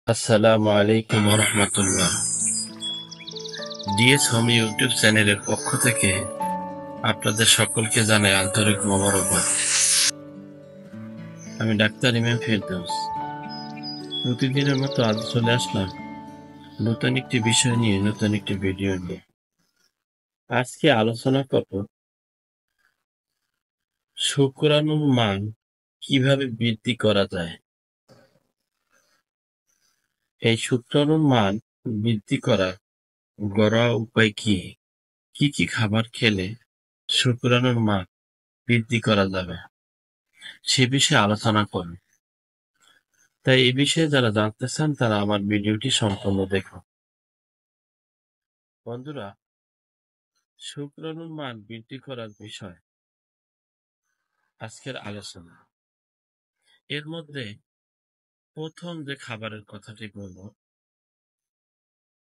আসসালামু আলাইকুম রহমতুল্লাহ। DS home YouTube চ্যানেলের পক্ষ থেকে আপনাদের সকলকে জানাই আন্তরিক মোবারকবাদ। আমি ডাক্তার ইমাম ফেরদৌস। প্রতিদিনের মতো আজ চলে আসলাম নতুন একটি বিষয় নিয়ে, নতুন একটি ভিডিও নিয়ে। আজকে আলোচনা করব শুক্রাণুর মান কিভাবে বৃদ্ধি করা যায়। এই শুক্রাণুর মান বৃদ্ধি করার ঘরোয়া উপায় কি? কি কি খাবার খেলে শুক্রাণুর মান বৃদ্ধি করা যাবে, সে বিষয়ে আলোচনা করব। তাই এই বিষয়ে যারা জানতে চান তারা আমার ভিডিওটি সম্পূর্ণ দেখুন। বন্ধুরা, শুক্রাণুর মান বৃদ্ধি করার বিষয় আজকের আলোচনা। এর মধ্যে প্রথম যে খাবারের কথাটি বলব,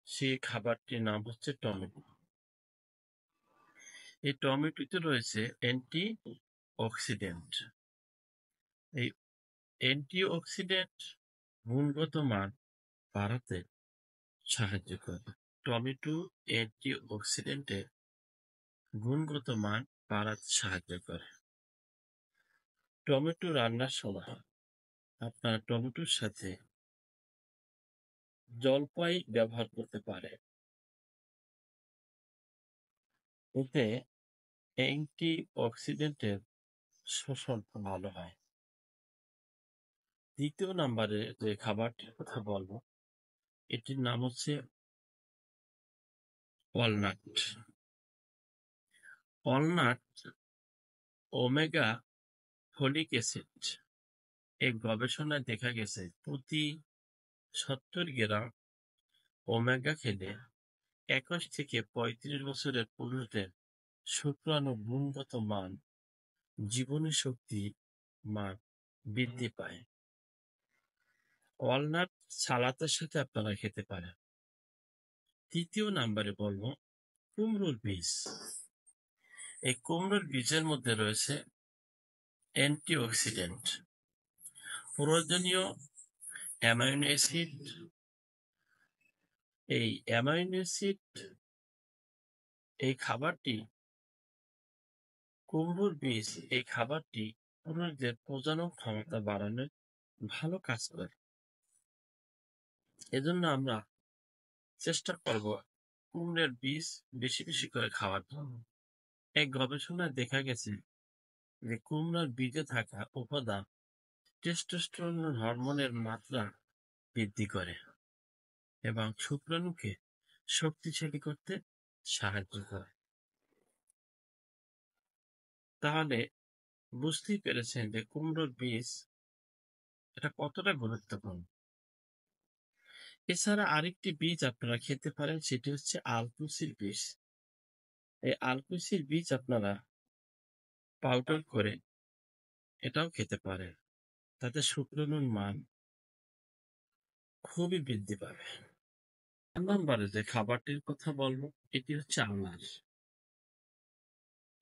সেই খাবারটির নাম হচ্ছে টমেটো। এই টমেটোতে রয়েছে অ্যান্টি অক্সিডেন্ট। এই অ্যান্টি অক্সিডেন্ট গুণগত মান বাড়াতে সাহায্য করে। টমেটো অ্যান্টি অক্সিডেন্টের গুণগত মান বাড়াতে সাহায্য করে। টমেটো রান্নার সময় আপনারা টমেটোর সাথে জলপাই ব্যবহার করতে পারেন। এতে অ্যান্টি অক্সিডেন্টের শোষণ ভালো হয়। দ্বিতীয় নম্বরে যে খাবারটির কথা বলবো, এটির নাম হচ্ছে walnut. Walnut omega folic acid. এই গবেষণায় দেখা গেছে প্রতি 70 গ্রাম ওমেগা খেলে 21 থেকে 35 বছরের পুরুষদের শুক্রাণু গুণগত মান, জীবনী শক্তি মান বৃদ্ধি পায়। ওয়ালনাট সালাতের সাথে আপনারা খেতে পারেন। তৃতীয় নম্বরে বলবো কুমড়োর বীজ। এই কুমড়োর বীজের মধ্যে রয়েছে অ্যান্টিঅক্সিডেন্ট, প্রয়োজনীয় অ্যামাইনো অ্যাসিড। এই অ্যামাইনো অ্যাসিড, এই খাবারটি, কুমড়োর বীজ, এই খাবারটি পুরুষদের প্রজনন ক্ষমতা বাড়ানোর ভালো কাজ করে। এজন্য আমরা চেষ্টা করব কুমড়োর বীজ বেশি বেশি করে খাওয়ার জন্য। এক গবেষণায় দেখা গেছে যে কুমড়ার বীজে থাকা উপাদান টেস্টোস্টেরন হরমোনের মাত্রা বৃদ্ধি করে এবং শুক্রাণুকে শক্তিশালী করতে সাহায্য করে। তাহলে বুঝতেই পেরেছেন যে কুমড়োর বীজ এটা কতটা গুরুত্বপূর্ণ। এছাড়া আরেকটি বীজ আপনারা খেতে পারেন, সেটি হচ্ছে আলকুচির বীজ। এই আলকুচির বীজ আপনারা পাউডার করে এটাও খেতে পারেন। তাতে শুক্রাণুর মান খুবই বৃদ্ধি পাবে। 4 নম্বরে যে খাবারটির কথা বলবো, এটি হচ্ছে আনার।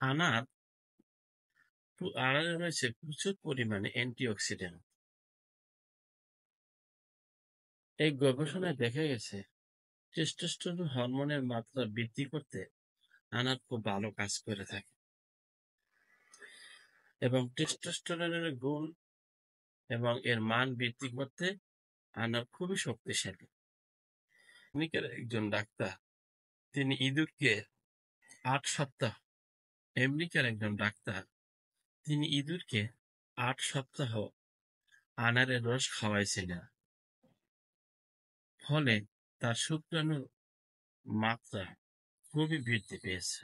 আনার আনারে রয়েছে প্রচুর পরিমাণে অ্যান্টিঅক্সিডেন্ট। এই গবেষণায় দেখা গেছে টেস্টোস্টেরন হরমোনের মাত্রা বৃদ্ধি করতে আনার খুব ভালো কাজ করে থাকে এবং টেস্টোস্টেরনের গুণ এবং এর মান বৃদ্ধি করতে আনার খুবই শক্তিশালী। আমেরিকার একজন ডাক্তার, তিনি ইঁদুরকে 8 সপ্তাহ, আমেরিকার একজন ডাক্তার, তিনি ইঁদুরকে 8 সপ্তাহ আনারের রস খাওয়াইছিলেন। ফলে তার শুক্রাণুর মাত্রা খুবই বৃদ্ধি পেয়েছে।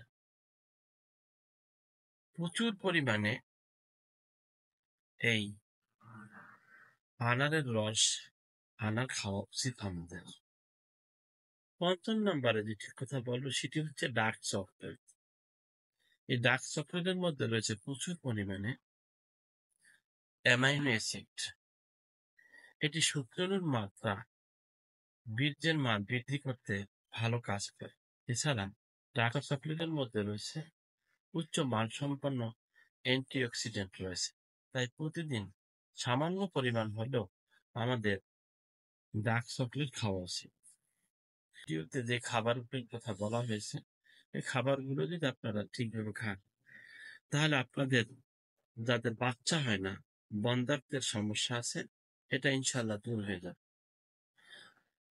প্রচুর পরিমাণে এই আনারের রস, আনার খাওয়া উচিত আমাদের। 5 নম্বরে যেটির কথা বলবো, সেটি হচ্ছে ডার্ক চকলেট। এই ডার্ক চকলেটের মধ্যে রয়েছে প্রচুর পরিমাণে অ্যামাইনো অ্যাসিড। এটি শুক্রাণুর মাত্রা, বীর্যের মান বৃদ্ধি করতে ভালো কাজ করে। এছাড়া ডার্ক চকলেটের মধ্যে রয়েছে উচ্চ মানসম্পন্ন অ্যান্টিঅক্সিডেন্ট রয়েছে। তাই প্রতিদিন সামান্য পরিমাণ হলেও আমাদের ডার্ক চকলেট খাওয়া উচিত। ভিডিওতে যে খাবারগুলোর কথা বলা হয়েছে, এই খাবারগুলো যদি আপনারা ঠিকভাবে খান, তাহলে আপনাদের যাদের বাচ্চা হয় না, বন্ধ্যাত্বের সমস্যা আছে, এটা ইনশাল্লাহ দূর হয়ে যাবে।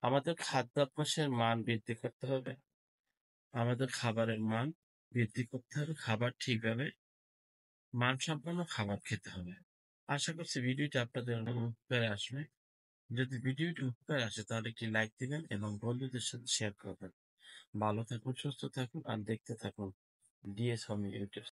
আমাদের খাদ্যাভ্যাসের মান বৃদ্ধি করতে হবে, আমাদের খাবারের মান বৃদ্ধি করতে হবে, খাবার ঠিকভাবে মানসম্পন্ন খাবার খেতে হবে। আশা করছি ভিডিওটি আপনাদের উপকারে আসবে। যদি ভিডিওটি উপকারে আসে তাহলে একটি লাইক দিবেন এবং বন্ধুদের সাথে শেয়ার করবেন। ভালো থাকুন, সুস্থ থাকুন আর দেখতে থাকুন ডিএস হোম ইউটিউব।